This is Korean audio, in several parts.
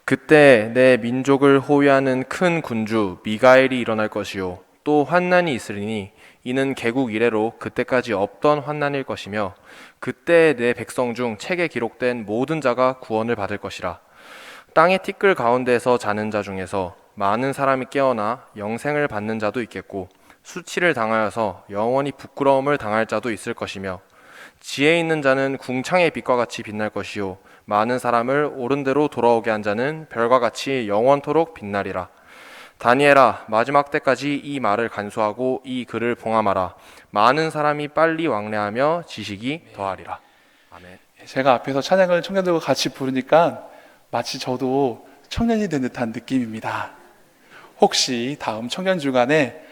그때 내 민족을 호위하는 큰 군주 미가엘이 일어날 것이요 또 환난이 있으리니 이는 개국 이래로 그때까지 없던 환난일 것이며 그때 내 백성 중 책에 기록된 모든 자가 구원을 받을 것이라. 땅의 티끌 가운데서 자는 자 중에서 많은 사람이 깨어나 영생을 받는 자도 있겠고 수치를 당하여서 영원히 부끄러움을 당할 자도 있을 것이며 지혜 있는 자는 궁창의 빛과 같이 빛날 것이요 많은 사람을 옳은 대로 돌아오게 한 자는 별과 같이 영원토록 빛나리라. 다니엘아, 마지막 때까지 이 말을 간수하고 이 글을 봉함하라. 많은 사람이 빨리 왕래하며 지식이 더하리라. 아멘. 제가 앞에서 찬양을 청년들과 같이 부르니까 마치 저도 청년이 된 듯한 느낌입니다. 혹시 다음 청년 주간에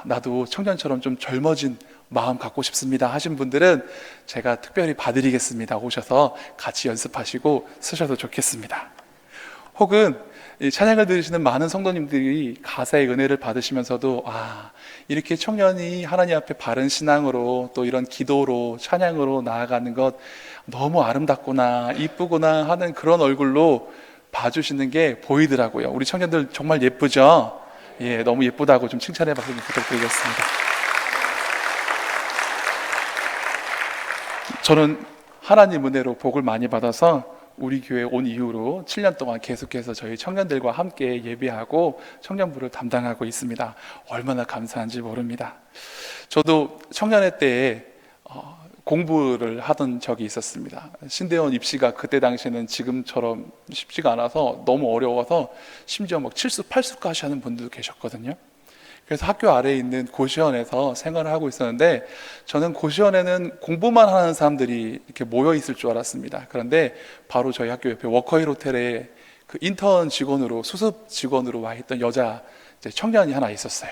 나도 청년처럼 좀 젊어진 마음 갖고 싶습니다 하신 분들은 제가 특별히 봐드리겠습니다. 오셔서 같이 연습하시고 쓰셔도 좋겠습니다. 혹은 이 찬양을 들으시는 많은 성도님들이 가사의 은혜를 받으시면서도 이렇게 청년이 하나님 앞에 바른 신앙으로 또 이런 기도로 찬양으로 나아가는 것 너무 아름답구나 이쁘구나 하는 그런 얼굴로 봐주시는 게 보이더라고요. 우리 청년들 정말 예쁘죠? 예, 너무 예쁘다고 좀 칭찬해 박수 좀 부탁드리겠습니다. 저는 하나님 은혜로 복을 많이 받아서 우리 교회 온 이후로 7년 동안 계속해서 저희 청년들과 함께 예배하고 청년부를 담당하고 있습니다. 얼마나 감사한지 모릅니다. 저도 청년회 때에 공부를 하던 적이 있었습니다. 신대원 입시가 그때 당시에는 지금처럼 쉽지가 않아서 너무 어려워서 심지어 막 7수, 8수까지 하는 분들도 계셨거든요. 그래서 학교 아래에 있는 고시원에서 생활을 하고 있었는데 저는 고시원에는 공부만 하는 사람들이 이렇게 모여 있을 줄 알았습니다. 그런데 바로 저희 학교 옆에 워커힐 호텔에 그 인턴 직원으로 수습 직원으로 와 있던 여자 청년이 하나 있었어요.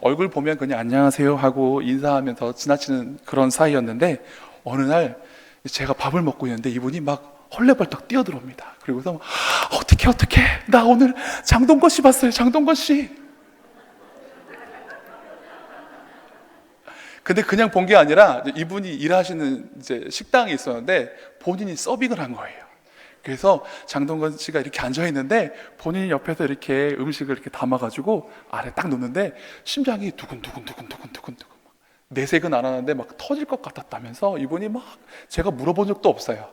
얼굴 보면 그냥 안녕하세요 하고 인사하면서 지나치는 그런 사이였는데 어느 날 제가 밥을 먹고 있는데 이분이 막 헐레벌떡 뛰어들어옵니다. 그리고서 어떻게 나 오늘 장동건 씨 봤어요. 장동건 씨. 근데 그냥 본 게 아니라 이분이 일하시는 이제 식당이 있었는데 본인이 서빙을 한 거예요. 그래서 장동건 씨가 이렇게 앉아 있는데 본인이 옆에서 이렇게 음식을 이렇게 담아가지고 아래 딱 놓는데 심장이 두근두근 내색은 안 하는데 막 터질 것 같았다면서 이분이 막 제가 물어본 적도 없어요.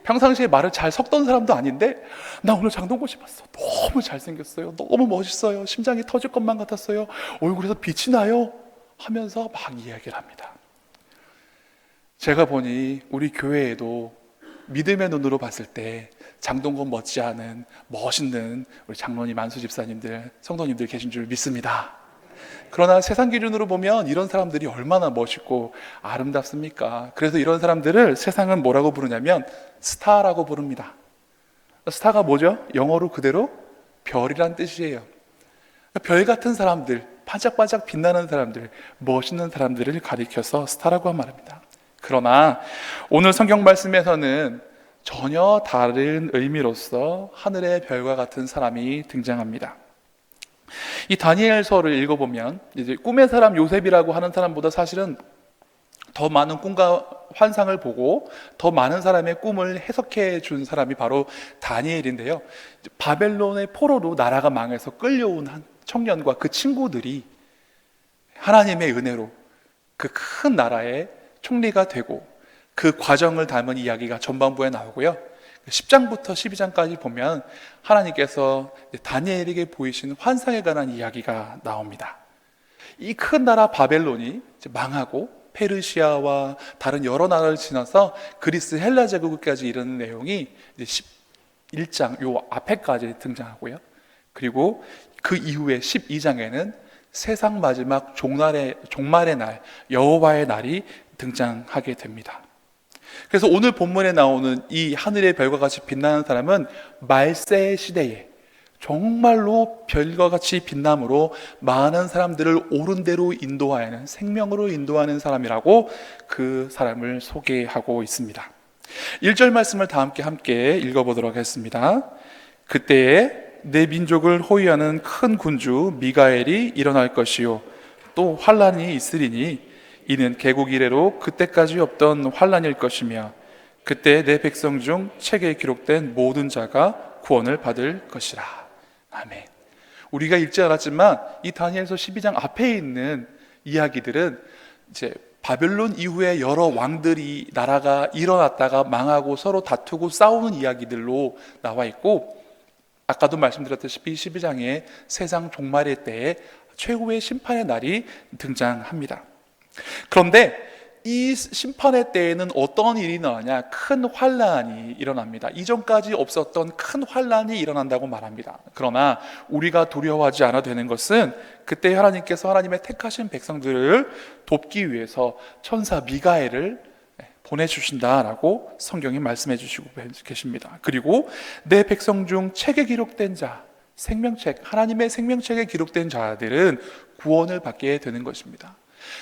평상시에 말을 잘 섞던 사람도 아닌데 나 오늘 장동건 씨 봤어. 너무 잘생겼어요. 너무 멋있어요. 심장이 터질 것만 같았어요. 얼굴에서 빛이 나요. 하면서 막 이야기를 합니다. 제가 보니 우리 교회에도 믿음의 눈으로 봤을 때 장동건 못지않은 멋있는 우리 장로님, 안수 집사님들, 성도님들 계신 줄 믿습니다. 그러나 세상 기준으로 보면 이런 사람들이 얼마나 멋있고 아름답습니까? 그래서 이런 사람들을 세상은 뭐라고 부르냐면 스타라고 부릅니다. 스타가 뭐죠? 영어로 그대로 별이란 뜻이에요. 별 같은 사람들, 반짝반짝 빛나는 사람들, 멋있는 사람들을 가리켜서 스타라고 말합니다. 그러나 오늘 성경 말씀에서는 전혀 다른 의미로서 하늘의 별과 같은 사람이 등장합니다. 이 다니엘서를 읽어보면 이제 꿈의 사람 요셉이라고 하는 사람보다 사실은 더 많은 꿈과 환상을 보고 더 많은 사람의 꿈을 해석해 준 사람이 바로 다니엘인데요. 바벨론의 포로로 나라가 망해서 끌려온 한 청년과 그 친구들이 하나님의 은혜로 그 큰 나라의 총리가 되고 그 과정을 담은 이야기가 전반부에 나오고요. 10장부터 12장까지 보면 하나님께서 다니엘에게 보이신 환상에 관한 이야기가 나옵니다. 이 큰 나라 바벨론이 망하고 페르시아와 다른 여러 나라를 지나서 그리스 헬라 제국까지 이르는 내용이 11장 요 앞에까지 등장하고요. 그리고 그 이후에 12장에는 세상 마지막 종말의 날, 여호와의 날이 등장하게 됩니다. 그래서 오늘 본문에 나오는 이 하늘의 별과 같이 빛나는 사람은 말세 시대에 정말로 별과 같이 빛남으로 많은 사람들을 옳은 대로 인도하는, 생명으로 인도하는 사람이라고 그 사람을 소개하고 있습니다. 1절 말씀을 다 함께 읽어보도록 하겠습니다. 그때에 내 민족을 호위하는 큰 군주 미가엘이 일어날 것이요 또 환란이 있으리니 이는 개국 이래로 그때까지 없던 환란일 것이며 그때 내 백성 중 책에 기록된 모든 자가 구원을 받을 것이라. 아멘. 우리가 읽지 않았지만 이 다니엘서 12장 앞에 있는 이야기들은 이제 바벨론 이후에 여러 왕들이 나라가 일어났다가 망하고 서로 다투고 싸우는 이야기들로 나와 있고, 아까도 말씀드렸다시피 12장에 세상 종말의 때에 최후의 심판의 날이 등장합니다. 그런데 이 심판의 때에는 어떤 일이 일어나냐? 큰 환란이 일어납니다. 이전까지 없었던 큰 환란이 일어난다고 말합니다. 그러나 우리가 두려워하지 않아도 되는 것은 그때 하나님께서 하나님의 택하신 백성들을 돕기 위해서 천사 미가엘을 보내주신다라고 성경이 말씀해 주시고 계십니다. 그리고 내 백성 중 책에 기록된 자, 생명책, 하나님의 생명책에 기록된 자들은 구원을 받게 되는 것입니다.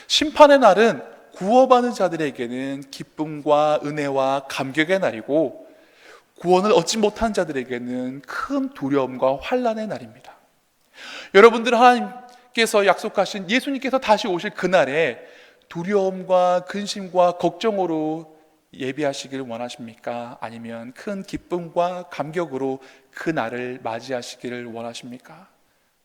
심판의 날은 구원받는 자들에게는 기쁨과 은혜와 감격의 날이고, 구원을 얻지 못한 자들에게는 큰 두려움과 환난의 날입니다. 여러분들은 하나님께서 약속하신 예수님께서 다시 오실 그날에 두려움과 근심과 걱정으로 예비하시기를 원하십니까? 아니면 큰 기쁨과 감격으로 그 날을 맞이하시기를 원하십니까?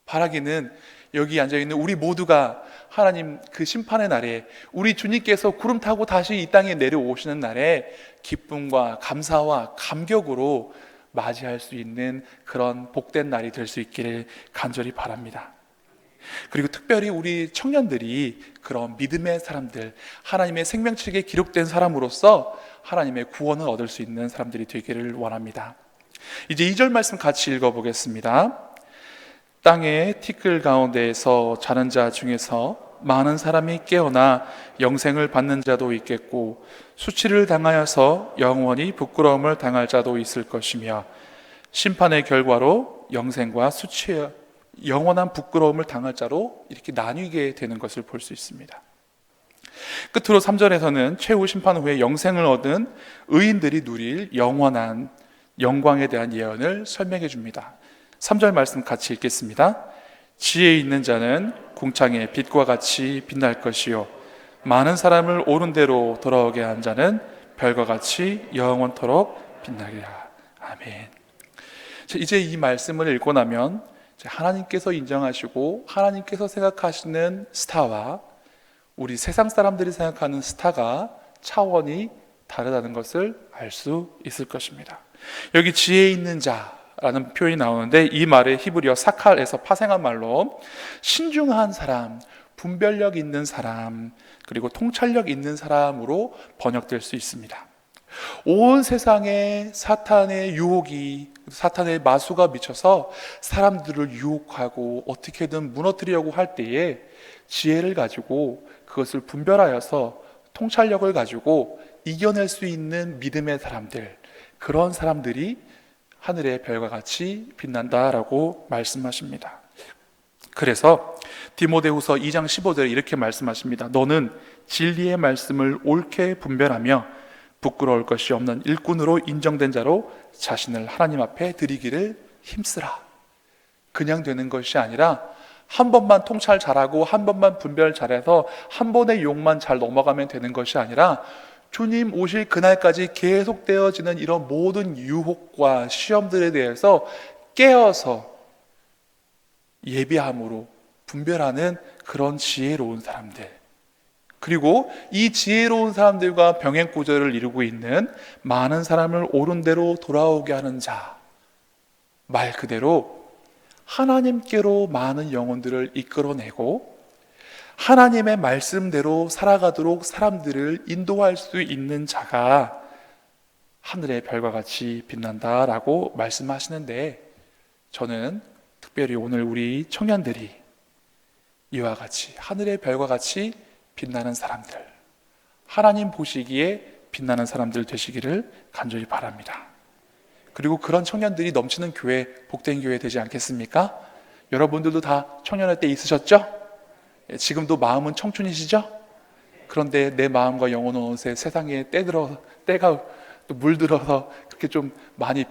바라기는 여기 앉아있는 우리 모두가 하나님 그 심판의 날에, 우리 주님께서 구름 타고 다시 이 땅에 내려오시는 날에 기쁨과 감사와 감격으로 맞이할 수 있는 그런 복된 날이 될 수 있기를 간절히 바랍니다. 그리고 특별히 우리 청년들이 그런 믿음의 사람들, 하나님의 생명책에 기록된 사람으로서 하나님의 구원을 얻을 수 있는 사람들이 되기를 원합니다. 이제 2절 말씀 같이 읽어보겠습니다. 땅의 티끌 가운데에서 자는 자 중에서 많은 사람이 깨어나 영생을 받는 자도 있겠고, 수치를 당하여서 영원히 부끄러움을 당할 자도 있을 것이며, 심판의 결과로 영생과 수치와 영원한 부끄러움을 당할 자로 이렇게 나뉘게 되는 것을 볼 수 있습니다. 끝으로 3절에서는 최후 심판 후에 영생을 얻은 의인들이 누릴 영원한 영광에 대한 예언을 설명해 줍니다. 3절 말씀 같이 읽겠습니다. 지혜 있는 자는 궁창의 빛과 같이 빛날 것이요, 많은 사람을 옳은 대로 돌아오게 한 자는 별과 같이 영원토록 빛나리라. 아멘. 이제 이 말씀을 읽고 나면 하나님께서 인정하시고 하나님께서 생각하시는 스타와 우리 세상 사람들이 생각하는 스타가 차원이 다르다는 것을 알 수 있을 것입니다. 여기 지혜 있는 자라는 표현이 나오는데, 이 말의 히브리어 사칼에서 파생한 말로 신중한 사람, 분별력 있는 사람, 그리고 통찰력 있는 사람으로 번역될 수 있습니다. 온 세상에 사탄의 유혹이, 사탄의 마수가 미쳐서 사람들을 유혹하고 어떻게든 무너뜨리려고 할 때에 지혜를 가지고 그것을 분별하여서 통찰력을 가지고 이겨낼 수 있는 믿음의 사람들, 그런 사람들이 하늘의 별과 같이 빛난다라고 말씀하십니다. 그래서 디모데후서 2장 15절에 이렇게 말씀하십니다. 너는 진리의 말씀을 옳게 분별하며 부끄러울 것이 없는 일꾼으로 인정된 자로 자신을 하나님 앞에 드리기를 힘쓰라. 그냥 되는 것이 아니라 한 번만 통찰 잘하고 한 번만 분별 잘해서 한 번의 욕만 잘 넘어가면 되는 것이 아니라 주님 오실 그날까지 계속되어지는 이런 모든 유혹과 시험들에 대해서 깨어서 예비함으로 분별하는 그런 지혜로운 사람들, 그리고 이 지혜로운 사람들과 병행구조를 이루고 있는 많은 사람을 옳은 대로 돌아오게 하는 자, 말 그대로 하나님께로 많은 영혼들을 이끌어내고 하나님의 말씀대로 살아가도록 사람들을 인도할 수 있는 자가 하늘의 별과 같이 빛난다라고 말씀하시는데, 저는 특별히 오늘 우리 청년들이 이와 같이 하늘의 별과 같이 빛나는 사람들, 하나님 보시기에 빛나는 사람들 되시기를 간절히 바랍니다. 그리고 그런 청년들이 넘치는 교회, 복된 교회 되지 않겠습니까? 여러분들도 다 청년할 때 있으셨죠? 지금도 마음은 청춘이시죠? 그런데 내 마음과 영혼은 어느새 세상에 때가 또 물들어서 그렇게 좀 많이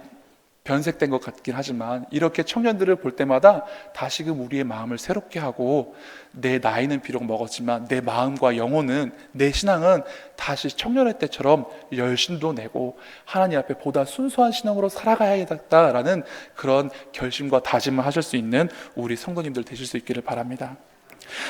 변색된 것 같긴 하지만 이렇게 청년들을 볼 때마다 다시금 우리의 마음을 새롭게 하고 내 나이는 비록 먹었지만 내 마음과 영혼은, 내 신앙은 다시 청년의 때처럼 열심도 내고 하나님 앞에 보다 순수한 신앙으로 살아가야겠다라는 그런 결심과 다짐을 하실 수 있는 우리 성도님들 되실 수 있기를 바랍니다.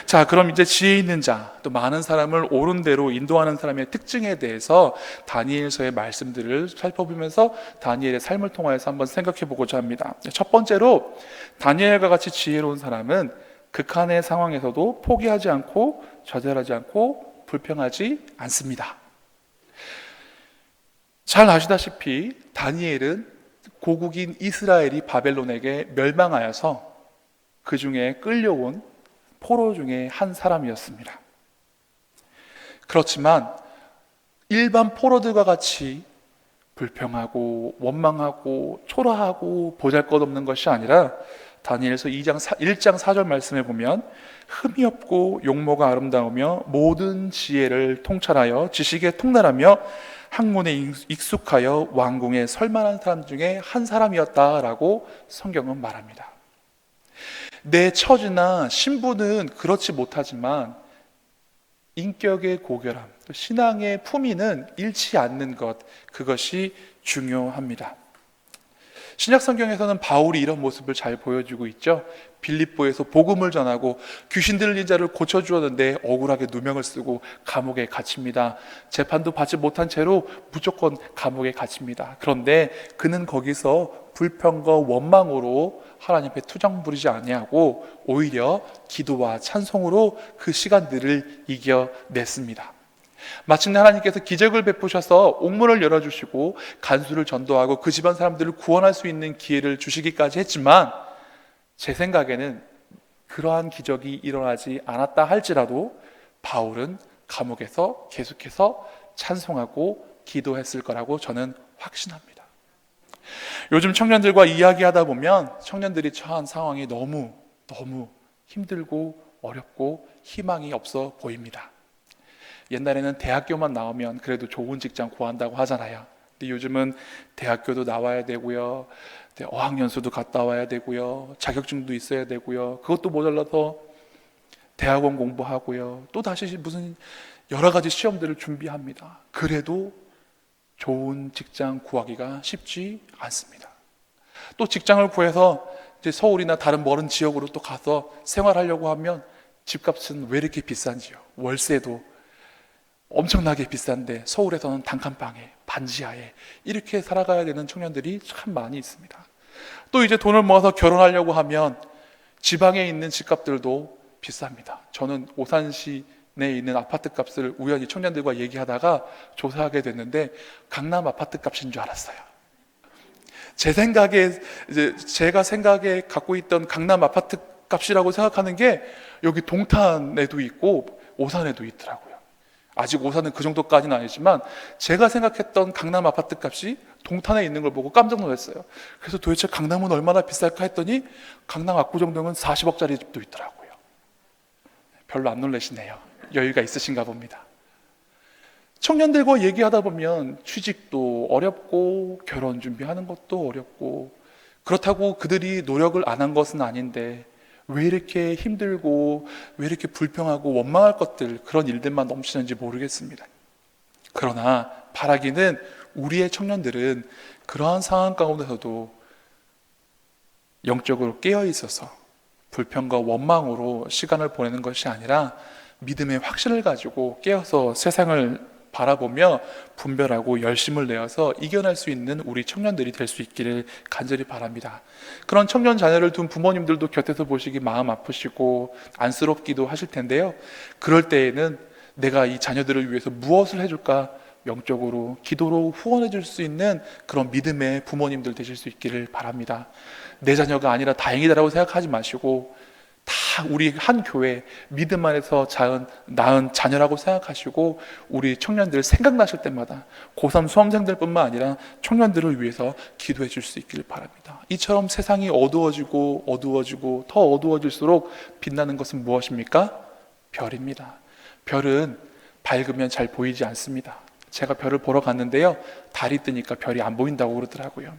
자, 그럼 이제 지혜 있는 자, 또 많은 사람을 옳은 대로 인도하는 사람의 특징에 대해서 다니엘서의 말씀들을 살펴보면서 다니엘의 삶을 통하여서 한번 생각해 보고자 합니다. 첫 번째로, 다니엘과 같이 지혜로운 사람은 극한의 상황에서도 포기하지 않고 좌절하지 않고 불평하지 않습니다. 잘 아시다시피 다니엘은 고국인 이스라엘이 바벨론에게 멸망하여서 그 중에 끌려온 포로 중에 한 사람이었습니다. 그렇지만 일반 포로들과 같이 불평하고 원망하고 초라하고 보잘것없는 것이 아니라 다니엘서 1장 4절 말씀에 보면 흠이 없고 용모가 아름다우며 모든 지혜를 통찰하여 지식에 통달하며 학문에 익숙하여 왕궁에 설만한 사람 중에 한 사람이었다라고 성경은 말합니다. 내 처지나 신분은 그렇지 못하지만 인격의 고결함, 또 신앙의 품위는 잃지 않는 것, 그것이 중요합니다. 신약 성경에서는 바울이 이런 모습을 잘 보여주고 있죠. 빌립보에서 복음을 전하고 귀신 들린 자를 고쳐주었는데 억울하게 누명을 쓰고 감옥에 갇힙니다. 재판도 받지 못한 채로 무조건 감옥에 갇힙니다. 그런데 그는 거기서 불평과 원망으로 하나님 앞에 투정 부리지 아니하고 오히려 기도와 찬송으로 그 시간들을 이겨냈습니다. 마침내 하나님께서 기적을 베푸셔서 옥문을 열어주시고 간수를 전도하고 그 집안 사람들을 구원할 수 있는 기회를 주시기까지 했지만, 제 생각에는 그러한 기적이 일어나지 않았다 할지라도 바울은 감옥에서 계속해서 찬송하고 기도했을 거라고 저는 확신합니다. 요즘 청년들과 이야기하다 보면 청년들이 처한 상황이 너무 힘들고 어렵고 희망이 없어 보입니다. 옛날에는 대학교만 나오면 그래도 좋은 직장 구한다고 하잖아요. 근데 요즘은 대학교도 나와야 되고요, 어학연수도 갔다 와야 되고요, 자격증도 있어야 되고요, 그것도 모자라서 대학원 공부하고요, 또 다시 무슨 여러 가지 시험들을 준비합니다. 그래도 좋은 직장 구하기가 쉽지 않습니다. 또 직장을 구해서 이제 서울이나 다른 먼 지역으로 또 가서 생활하려고 하면 집값은 왜 이렇게 비싼지요. 월세도 엄청나게 비싼데 서울에서는 단칸방에 반지하에 이렇게 살아가야 되는 청년들이 참 많이 있습니다. 또 이제 돈을 모아서 결혼하려고 하면 지방에 있는 집값들도 비쌉니다. 저는 오산시 내에 있는 아파트 값을 우연히 청년들과 얘기하다가 조사하게 됐는데 강남 아파트 값인 줄 알았어요. 제 생각에, 이제 제가 생각에 갖고 있던 강남 아파트 값이라고 생각하는 게 여기 동탄에도 있고 오산에도 있더라고요. 아직 오산은 그 정도까지는 아니지만 제가 생각했던 강남 아파트 값이 동탄에 있는 걸 보고 깜짝 놀랐어요. 그래서 도대체 강남은 얼마나 비쌀까 했더니 강남 압구정동은 40억짜리 집도 있더라고요. 별로 안 놀라시네요. 여유가 있으신가 봅니다. 청년들과 얘기하다 보면 취직도 어렵고 결혼 준비하는 것도 어렵고, 그렇다고 그들이 노력을 안 한 것은 아닌데 왜 이렇게 힘들고 왜 이렇게 불평하고 원망할 것들, 그런 일들만 넘치는지 모르겠습니다. 그러나 바라기는 우리의 청년들은 그러한 상황 가운데서도 영적으로 깨어 있어서 불평과 원망으로 시간을 보내는 것이 아니라 믿음의 확신을 가지고 깨어서 세상을 바라보며 분별하고 열심을 내어서 이겨낼 수 있는 우리 청년들이 될 수 있기를 간절히 바랍니다. 그런 청년 자녀를 둔 부모님들도 곁에서 보시기 마음 아프시고 안쓰럽기도 하실 텐데요, 그럴 때에는 내가 이 자녀들을 위해서 무엇을 해줄까 영적으로 기도로 후원해 줄 수 있는 그런 믿음의 부모님들 되실 수 있기를 바랍니다. 내 자녀가 아니라 다행이다라고 생각하지 마시고 다 우리 한 교회 믿음 안에서 낳은 자녀라고 생각하시고 우리 청년들 생각나실 때마다 고3 수험생들 뿐만 아니라 청년들을 위해서 기도해 줄 수 있기를 바랍니다. 이처럼 세상이 어두워지고 더 어두워질수록 빛나는 것은 무엇입니까? 별입니다. 별은 밝으면 잘 보이지 않습니다. 제가 별을 보러 갔는데요, 달이 뜨니까 별이 안 보인다고 그러더라고요.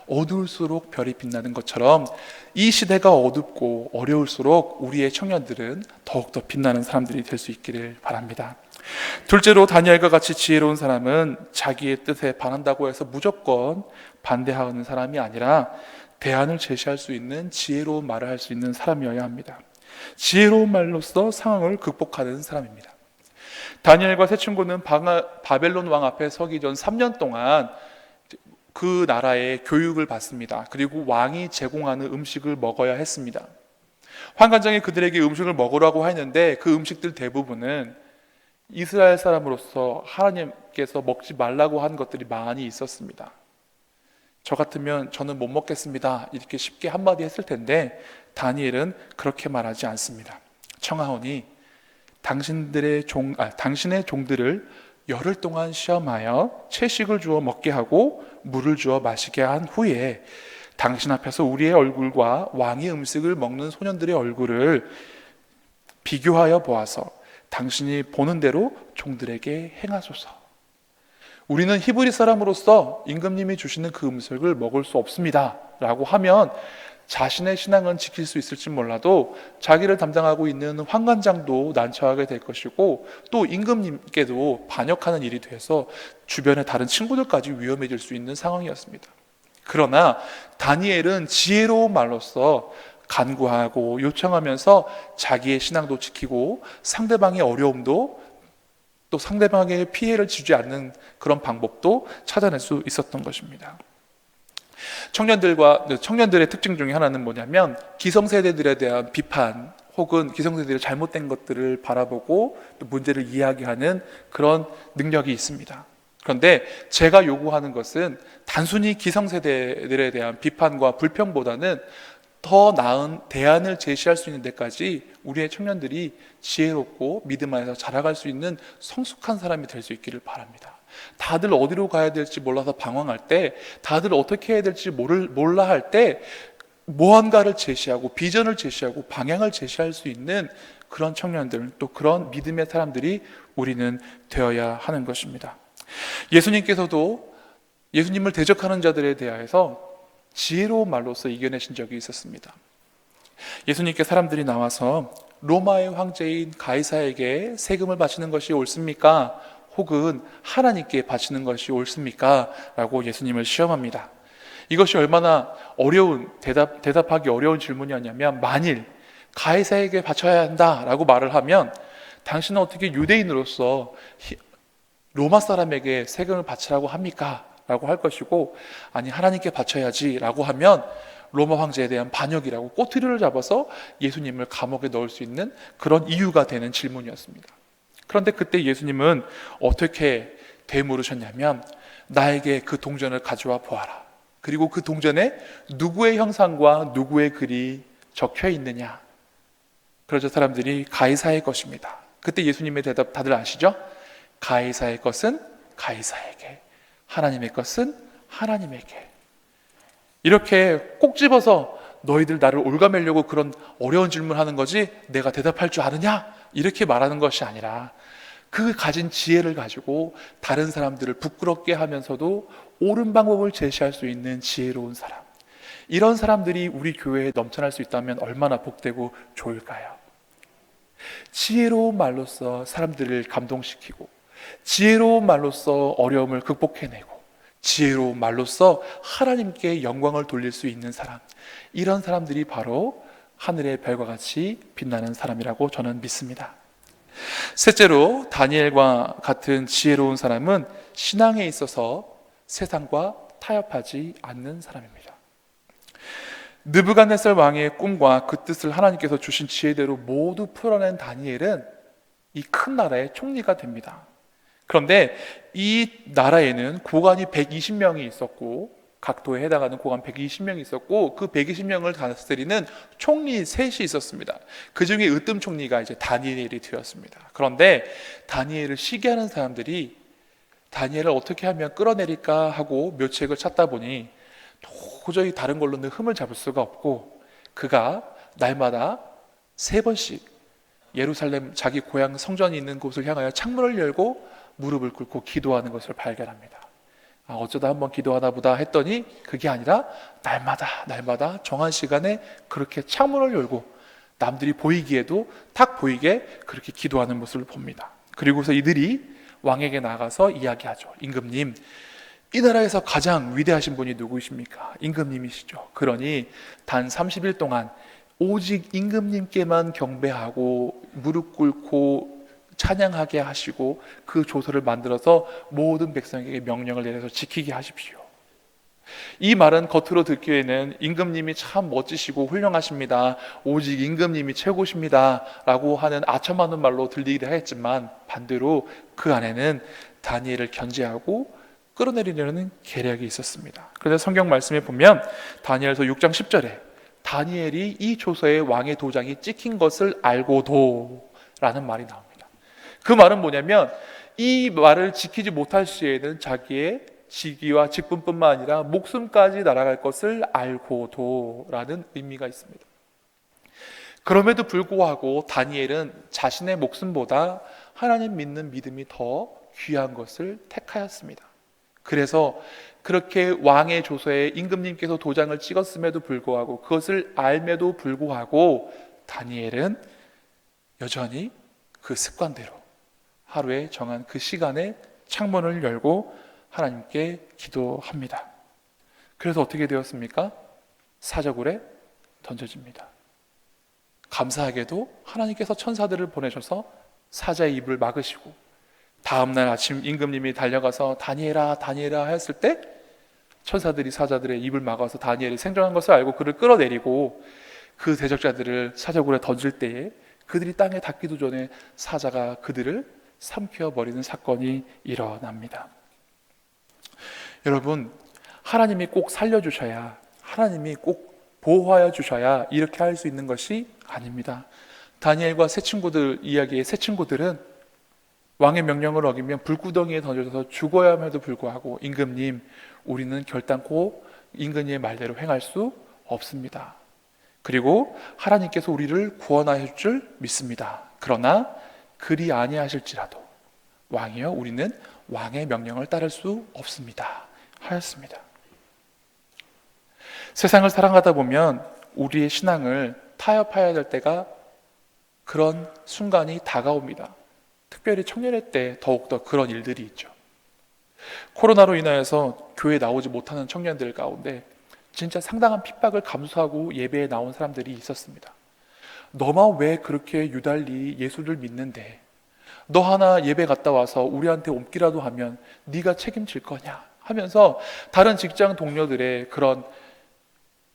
어두울수록 별이 빛나는 것처럼 이 시대가 어둡고 어려울수록 우리의 청년들은 더욱더 빛나는 사람들이 될 수 있기를 바랍니다. 둘째로, 다니엘과 같이 지혜로운 사람은 자기의 뜻에 반한다고 해서 무조건 반대하는 사람이 아니라 대안을 제시할 수 있는 지혜로운 말을 할 수 있는 사람이어야 합니다. 지혜로운 말로써 상황을 극복하는 사람입니다. 다니엘과 세 친구는 바벨론 왕 앞에 서기 전 3년 동안 그 나라의 교육을 받습니다. 그리고 왕이 제공하는 음식을 먹어야 했습니다. 환관장이 그들에게 음식을 먹으라고 했는데 그 음식들 대부분은 이스라엘 사람으로서 하나님께서 먹지 말라고 한 것들이 많이 있었습니다. 저 같으면 저는 못 먹겠습니다, 이렇게 쉽게 한마디 했을 텐데 다니엘은 그렇게 말하지 않습니다. 청하오니 당신의 종들을 열흘 동안 시험하여 채식을 주어 먹게 하고 물을 주어 마시게 한 후에 당신 앞에서 우리의 얼굴과 왕의 음식을 먹는 소년들의 얼굴을 비교하여 보아서 당신이 보는 대로 종들에게 행하소서. 우리는 히브리 사람으로서 임금님이 주시는 그 음식을 먹을 수 없습니다 라고 하면 자신의 신앙은 지킬 수 있을지 몰라도 자기를 담당하고 있는 환관장도 난처하게 될 것이고 또 임금님께도 반역하는 일이 돼서 주변의 다른 친구들까지 위험해질 수 있는 상황이었습니다. 그러나 다니엘은 지혜로운 말로써 간구하고 요청하면서 자기의 신앙도 지키고 상대방의 어려움도 또 상대방에게 피해를 주지 않는 그런 방법도 찾아낼 수 있었던 것입니다. 청년들의 특징 중에 하나는 뭐냐면 기성세대들에 대한 비판 혹은 기성세대의 잘못된 것들을 바라보고 또 문제를 이야기하는 그런 능력이 있습니다. 그런데 제가 요구하는 것은 단순히 기성세대들에 대한 비판과 불평보다는 더 나은 대안을 제시할 수 있는 데까지 우리의 청년들이 지혜롭고 믿음 안에서 자라갈 수 있는 성숙한 사람이 될 수 있기를 바랍니다. 다들 어디로 가야 될지 몰라서 방황할 때, 다들 어떻게 해야 될지 몰라 할 때 무언가를 제시하고 비전을 제시하고 방향을 제시할 수 있는 그런 청년들, 또 그런 믿음의 사람들이 우리는 되어야 하는 것입니다. 예수님께서도 예수님을 대적하는 자들에 대하여서 지혜로운 말로서 이겨내신 적이 있었습니다. 예수님께 사람들이 나와서 로마의 황제인 가이사에게 세금을 바치는 것이 옳습니까? 혹은 하나님께 바치는 것이 옳습니까? 라고 예수님을 시험합니다. 이것이 얼마나 대답하기 어려운 질문이었냐면, 만일 가이사에게 바쳐야 한다라고 말을 하면 당신은 어떻게 유대인으로서 로마 사람에게 세금을 바치라고 합니까? 라고 할 것이고, 아니 하나님께 바쳐야지 라고 하면 로마 황제에 대한 반역이라고 꼬투리를 잡아서 예수님을 감옥에 넣을 수 있는 그런 이유가 되는 질문이었습니다. 그런데 그때 예수님은 어떻게 되물으셨냐면, 나에게 그 동전을 가져와 보아라. 그리고 그 동전에 누구의 형상과 누구의 글이 적혀 있느냐. 그러자 사람들이 가이사의 것입니다. 그때 예수님의 대답 다들 아시죠? 가이사의 것은 가이사에게, 하나님의 것은 하나님에게. 이렇게 꼭 집어서 너희들 나를 올가매려고 그런 어려운 질문하는 거지 내가 대답할 줄 아느냐? 이렇게 말하는 것이 아니라 그 가진 지혜를 가지고 다른 사람들을 부끄럽게 하면서도 옳은 방법을 제시할 수 있는 지혜로운 사람, 이런 사람들이 우리 교회에 넘쳐날 수 있다면 얼마나 복되고 좋을까요? 지혜로운 말로써 사람들을 감동시키고, 지혜로운 말로써 어려움을 극복해내고, 지혜로운 말로써 하나님께 영광을 돌릴 수 있는 사람, 이런 사람들이 바로 하늘의 별과 같이 빛나는 사람이라고 저는 믿습니다. 셋째로, 다니엘과 같은 지혜로운 사람은 신앙에 있어서 세상과 타협하지 않는 사람입니다. 느부갓네살 왕의 꿈과 그 뜻을 하나님께서 주신 지혜대로 모두 풀어낸 다니엘은 이 큰 나라의 총리가 됩니다. 그런데 이 나라에는 고관이 120명이 있었고, 각 도에 해당하는 고관 120명이 있었고, 그 120명을 다스리는 총리 셋이 있었습니다. 그 중에 으뜸 총리가 이제 다니엘이 되었습니다. 그런데 다니엘을 시기하는 사람들이 다니엘을 어떻게 하면 끌어내릴까 하고 묘책을 찾다 보니 도저히 다른 걸로는 흠을 잡을 수가 없고, 그가 날마다 3번씩 예루살렘 자기 고향 성전이 있는 곳을 향하여 창문을 열고 무릎을 꿇고 기도하는 것을 발견합니다. 어쩌다 한번 기도하다 보다 했더니 그게 아니라 날마다 정한 시간에 그렇게 창문을 열고 남들이 보이기에도 탁 보이게 그렇게 기도하는 모습을 봅니다. 그리고서 이들이 왕에게 나가서 이야기하죠. 임금님, 이 나라에서 가장 위대하신 분이 누구십니까? 임금님이시죠. 그러니 단 30일 동안 오직 임금님께만 경배하고 무릎 꿇고 찬양하게 하시고 그 조서를 만들어서 모든 백성에게 명령을 내려서 지키게 하십시오. 이 말은 겉으로 듣기에는 임금님이 참 멋지시고 훌륭하십니다, 오직 임금님이 최고십니다 라고 하는 아첨하는 말로 들리기도 했지만, 반대로 그 안에는 다니엘을 견제하고 끌어내리려는 계략이 있었습니다. 그래서 성경 말씀에 보면 다니엘서 6장 10절에 다니엘이 이 조서에 왕의 도장이 찍힌 것을 알고도 라는 말이 나옵니다. 그 말은 뭐냐면 이 말을 지키지 못할 시에는 자기의 직위와 직분뿐만 아니라 목숨까지 날아갈 것을 알고도 라는 의미가 있습니다. 그럼에도 불구하고 다니엘은 자신의 목숨보다 하나님 믿는 믿음이 더 귀한 것을 택하였습니다. 그래서 그렇게 왕의 조서에 임금님께서 도장을 찍었음에도 불구하고, 그것을 알매도 불구하고 다니엘은 여전히 그 습관대로 하루에 정한 그 시간에 창문을 열고 하나님께 기도합니다. 그래서 어떻게 되었습니까? 사자굴에 던져집니다. 감사하게도 하나님께서 천사들을 보내셔서 사자의 입을 막으시고, 다음날 아침 임금님이 달려가서 다니엘아 다니엘아 했을 때 천사들이 사자들의 입을 막아서 다니엘이 생존한 것을 알고 그를 끌어내리고, 그 대적자들을 사자굴에 던질 때에 그들이 땅에 닿기도 전에 사자가 그들을 삼켜버리는 사건이 일어납니다. 여러분, 하나님이 꼭 살려주셔야, 하나님이 꼭 보호하여 주셔야 이렇게 할 수 있는 것이 아닙니다. 다니엘과 세 친구들 이야기의 세 친구들은 왕의 명령을 어기면 불구덩이에 던져져서 죽어야 함에도 불구하고 임금님, 우리는 결단코 임금님의 말대로 행할 수 없습니다. 그리고 하나님께서 우리를 구원하실 줄 믿습니다. 그러나 그리 아니하실지라도 왕이여, 우리는 왕의 명령을 따를 수 없습니다 하였습니다. 세상을 살아가다 보면 우리의 신앙을 타협해야 될 때가, 그런 순간이 다가옵니다. 특별히 청년의 때 더욱더 그런 일들이 있죠. 코로나로 인하여서 교회에 나오지 못하는 청년들 가운데 진짜 상당한 핍박을 감수하고 예배에 나온 사람들이 있었습니다. 너만 왜 그렇게 유달리 예수를 믿는데, 너 하나 예배 갔다 와서 우리한테 옮기라도 하면 네가 책임질 거냐 하면서 다른 직장 동료들의 그런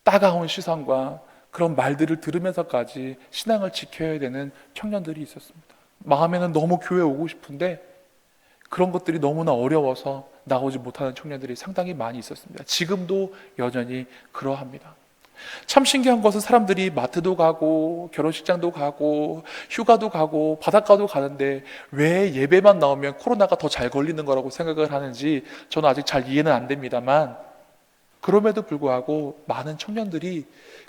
따가운 시선과 그런 말들을 들으면서까지 신앙을 지켜야 되는 청년들이 있었습니다. 마음에는 너무 교회 오고 싶은데 그런 것들이 너무나 어려워서 나오지 못하는 청년들이 상당히 많이 있었습니다. 지금도 여전히 그러합니다. 참 신기한 것은 사람들이 마트도 가고 결혼식장도 가고 휴가도 가고 바닷가도 가는데 왜 예배만 나오면 코로나가 더 잘 걸리는 거라고 생각을 하는지 저는 아직 잘 이해는 안 됩니다만, 그럼에도 불구하고 많은 청년들이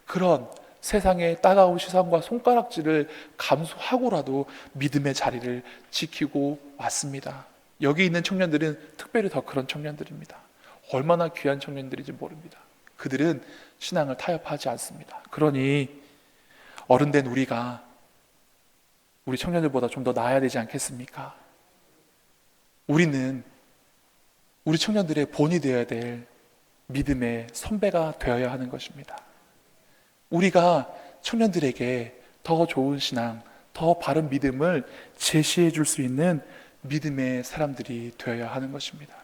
그런 세상의 따가운 시선과 손가락질을 감수하고라도 믿음의 자리를 지키고 왔습니다. 여기 있는 청년들은 특별히 더 그런 청년들입니다. 얼마나 귀한 청년들인지 모릅니다. 그들은 신앙을 타협하지 않습니다. 그러니 어른된 우리가 우리 청년들보다 좀 더 나아야 되지 않겠습니까? 우리는 우리 청년들의 본이 되어야 될 믿음의 선배가 되어야 하는 것입니다. 우리가 청년들에게 더 좋은 신앙, 더 바른 믿음을 제시해 줄 수 있는 믿음의 사람들이 되어야 하는 것입니다.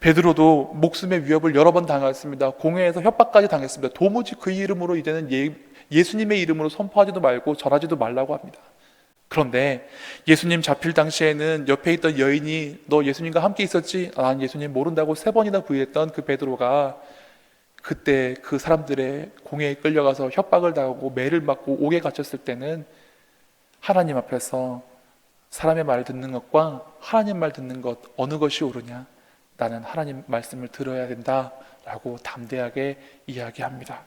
베드로도 목숨의 위협을 여러 번 당했습니다. 공회에서 협박까지 당했습니다. 도무지 그 이름으로 이제는 예수님의 이름으로 선포하지도 말고 절하지도 말라고 합니다. 그런데 예수님 잡힐 당시에는 옆에 있던 여인이 너 예수님과 함께 있었지? 난 예수님 모른다고 3번이나 부인했던 그 베드로가 그때 그 사람들의 공회에 끌려가서 협박을 당하고 매를 맞고 옥에 갇혔을 때는 하나님 앞에서 사람의 말을 듣는 것과 하나님 말 듣는 것 어느 것이 옳으냐? 나는 하나님 말씀을 들어야 된다라고 담대하게 이야기합니다.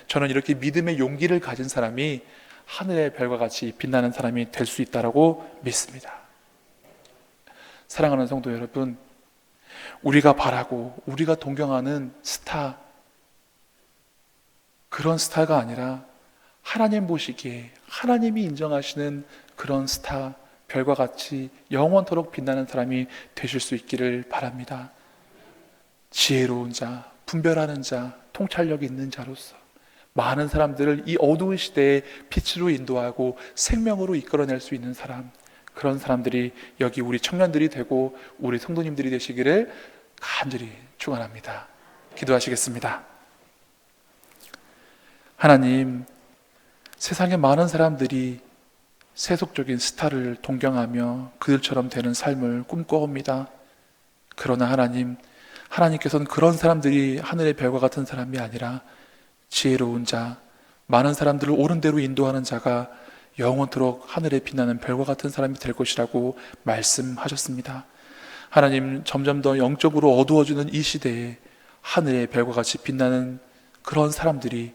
저는 이렇게 믿음의 용기를 가진 사람이 하늘의 별과 같이 빛나는 사람이 될 수 있다고 믿습니다. 사랑하는 성도 여러분, 우리가 바라고 우리가 동경하는 스타, 그런 스타가 아니라 하나님 보시기에 하나님이 인정하시는 그런 스타, 별과 같이 영원토록 빛나는 사람이 되실 수 있기를 바랍니다. 지혜로운 자, 분별하는 자, 통찰력 있는 자로서 많은 사람들을 이 어두운 시대에 빛으로 인도하고 생명으로 이끌어낼 수 있는 사람, 그런 사람들이 여기 우리 청년들이 되고 우리 성도님들이 되시기를 간절히 축원합니다. 기도하시겠습니다. 하나님, 세상에 많은 사람들이 세속적인 스타를 동경하며 그들처럼 되는 삶을 꿈꿔옵니다. 그러나 하나님, 하나님께서는 그런 사람들이 하늘의 별과 같은 사람이 아니라 지혜로운 자, 많은 사람들을 옳은 대로 인도하는 자가 영원토록 하늘에 빛나는 별과 같은 사람이 될 것이라고 말씀하셨습니다. 하나님, 점점 더 영적으로 어두워지는 이 시대에 하늘의 별과 같이 빛나는 그런 사람들이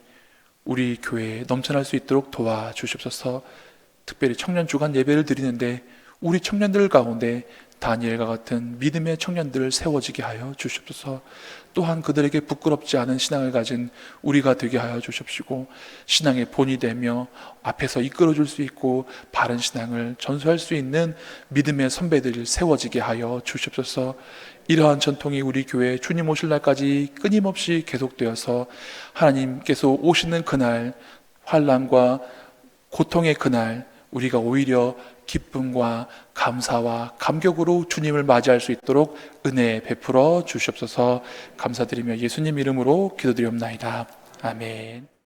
우리 교회에 넘쳐날 수 있도록 도와주시옵소서. 특별히 청년 주간 예배를 드리는데 우리 청년들 가운데 다니엘과 같은 믿음의 청년들을 세워지게 하여 주시옵소서. 또한 그들에게 부끄럽지 않은 신앙을 가진 우리가 되게 하여 주십시고, 신앙의 본이 되며 앞에서 이끌어줄 수 있고 바른 신앙을 전수할 수 있는 믿음의 선배들을 세워지게 하여 주시옵소서. 이러한 전통이 우리 교회 주님 오실 날까지 끊임없이 계속되어서 하나님께서 오시는 그날, 환난과 고통의 그날 우리가 오히려 기쁨과 감사와 감격으로 주님을 맞이할 수 있도록 은혜 베풀어 주시옵소서. 감사드리며 예수님 이름으로 기도드리옵나이다. 아멘.